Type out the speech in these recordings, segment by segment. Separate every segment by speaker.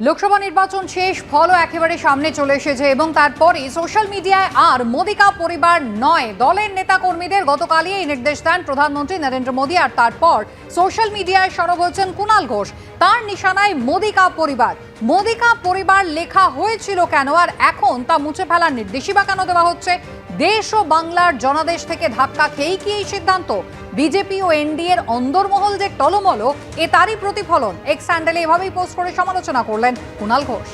Speaker 1: লোকসভা নির্বাচন শেষ, ফলও একেবারে সামনে চলে এসেছে এবং তারপরে সোশ্যাল মিডিয়ায় আর মোদিকা পরিবার নয়, দলের নেতা কর্মীদের গতকালই এই নির্দেশ দেন প্রধানমন্ত্রী নরেন্দ্র মোদী। আর তারপর সোশ্যাল মিডিয়ায় সরব হচ্ছেন কুণাল ঘোষ। তার নিশানায় মোদিকা পরিবার। মোদিকা পরিবার লেখা হয়েছিল কেন, আর এখন তা মুছে ফেলার নির্দেশই বা কেন দেওয়া হচ্ছে? দেশ ও বাংলার জনাদেশ থেকে ধাক্কা খেয়েই কি এই সিদ্ধান্ত? বিজেপি ও এনডিএর অন্দরমহল যে টলমল, তারই প্রতিফলন। এক্স হ্যান্ডেলে এভাবেই পোস্ট করে সমালোচনা করলেন কুণাল ঘোষ।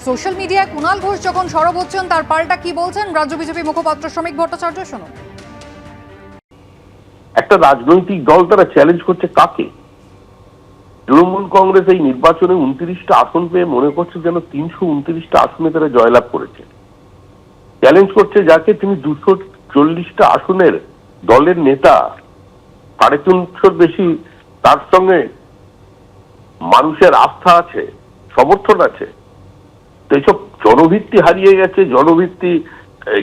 Speaker 1: সোশ্যাল মিডিয়ায় কুণাল ঘোষ যখন সরব হচ্ছেন, তার পাল্টা কি বলছেন রাজ্য বিজেপি মুখপাত্র শ্রমিক ভট্টাচার্য, শুনুন।
Speaker 2: একটা রাজনৈতিক দল তারা চ্যালেঞ্জ করছে কাকে? তৃণমূল কংগ্রেস এই নির্বাচনে 29টা আসন পেয়ে মনে করছে যেন 329টা আসনে তারা জয়লাভ করেছে। চ্যালেঞ্জ করছে যাকে তিনি 240টা আসনের দলের নেতা, 350 বেশি তার সঙ্গে মানুষের আস্থা আছে, সমর্থন আছে। তো এইসব জনভিত্তি হারিয়ে গেছে, জনভিত্তি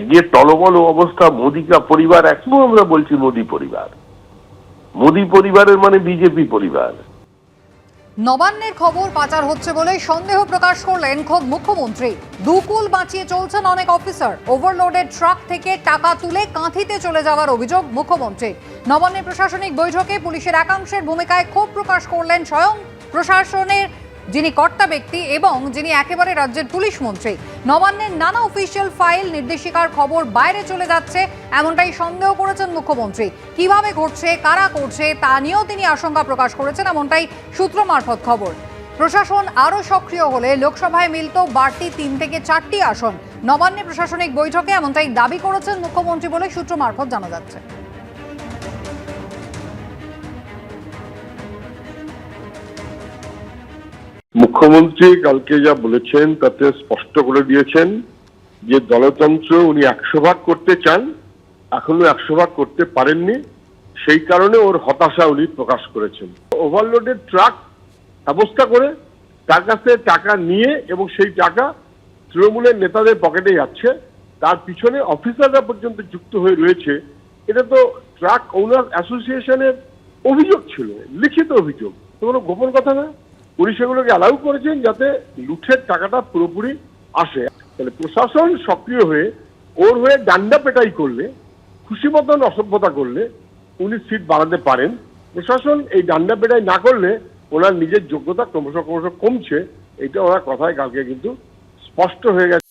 Speaker 2: গিয়ে টলমল অবস্থা। মোদিকা পরিবার, এখনো আমরা বলছি মোদী পরিবার। মোদী পরিবারের মানে বিজেপি পরিবার।
Speaker 1: নবান্নের খবর পাচার হচ্ছে বলে সন্দেহ প্রকাশ করলেন খোদ মুখ্যমন্ত্রী। দুকুল বাঁচিয়ে চলছেন অনেক অফিসার। ওভারলোডেড ট্রাক থেকে টাকা তুলে কাঁথিতে চলে যাওয়ার অভিযোগ মুখ্যমন্ত্রী। নবান্নের প্রশাসনিক বৈঠকে পুলিশের একাংশের ভূমিকায় ক্ষোভ প্রকাশ করলেন স্বয়ং প্রশাসনের যিনি কর্তা ব্যক্তি এবং যিনি একেবারে রাজ্যের পুলিশ মন্ত্রী। নবান্নের নানা অফিসিয়াল ফাইল, নির্দেশিকার খবর বাইরে চলে যাচ্ছে, এমনটাই সন্দেহ করেছেন মুখ্যমন্ত্রী। কিভাবে ঘটছে, কারা করছে, তা নিয়েও তিনি আশঙ্কা প্রকাশ করেছেন, এমনটাই সূত্র মারফত খবর। প্রশাসন আরও সক্রিয় হলে লোকসভায় মিলত বাড়তি 3 থেকে 4টি আসন। নবান্নে প্রশাসনিক বৈঠকে এমনটাই দাবি করেছেন মুখ্যমন্ত্রী বলে সূত্র মারফত জানা যাচ্ছে।
Speaker 3: মুখ্যমন্ত্রী কালকে যা বলেছেন তাতে স্পষ্ট করে দিয়েছেন যে দলতন্ত্র উনি 100 ভাগ করতে চান, এখনো 100 ভাগ করতে পারেননি। সেই কারণে ওর হতাশা উনি প্রকাশ করেছেন। ওভারলোডেড ট্রাক ব্যবস্থা করে তার কাছে টাকা নিয়ে এবং সেই টাকা তৃণমূলের নেতাদের পকেটে যাচ্ছে, তার পিছনে অফিসাররা পর্যন্ত যুক্ত হয়ে রয়েছে। এটা তো ট্রাক ওনার অ্যাসোসিয়েশনের অভিযোগ ছিল, লিখিত অভিযোগ, তো কোনো গোপন কথা না। উনি সেগুলোকে অ্যালাউ করেছেন যাতে লুঠের টাকাটা পুরোপুরি আসে। তাহলে প্রশাসন সক্রিয় হয়ে ওর হয়ে ডান্ডা পেটাই করলে, খুশি মতন অসভ্যতা করলে উনি সিট বাড়াতে পারেন। প্রশাসন এই ডান্ডা পেটাই না করলে ওনার নিজের যোগ্যতা ক্রমশ কমছে। এটা ওনার কথায় কালকে কিন্তু স্পষ্ট হয়ে গেছে।